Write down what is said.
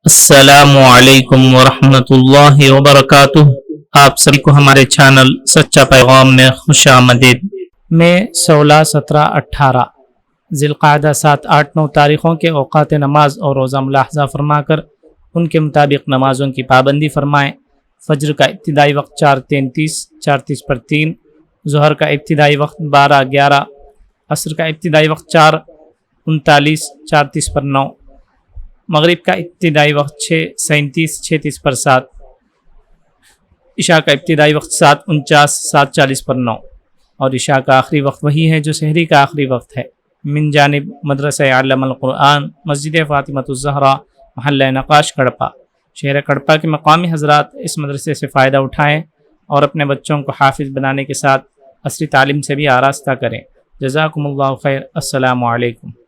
السلام علیکم ورحمۃ اللہ وبرکاتہ۔ آپ سبھی کو ہمارے چینل سچا پیغام میں خوش آمدید۔ میں 16، 17، 18 ذی القعدہ 7، 8، 9 تاریخوں کے اوقات نماز اور روزہ ملاحظہ فرما کر ان کے مطابق نمازوں کی پابندی فرمائیں۔ فجر کا ابتدائی وقت 4:33، 4:30 پر 3، ظہر کا ابتدائی وقت 12:11، عصر کا ابتدائی وقت 4:39، 4:30 پر 9، مغرب کا ابتدائی وقت 6:37، 6:30 پر 7، عشاء کا ابتدائی وقت 7:49، 7:40 پر 9، اور عشاء کا آخری وقت وہی ہے جو سحری کا آخری وقت ہے۔ من جانب مدرسہ علم القرآن، مسجد فاطمۃ الزہرا، محلہ نقاش، کڑپا۔ شہر کڑپا کے مقامی حضرات اس مدرسے سے فائدہ اٹھائیں اور اپنے بچوں کو حافظ بنانے کے ساتھ عصری تعلیم سے بھی آراستہ کریں۔ جزاکم اللہ خیر۔ السلام علیکم۔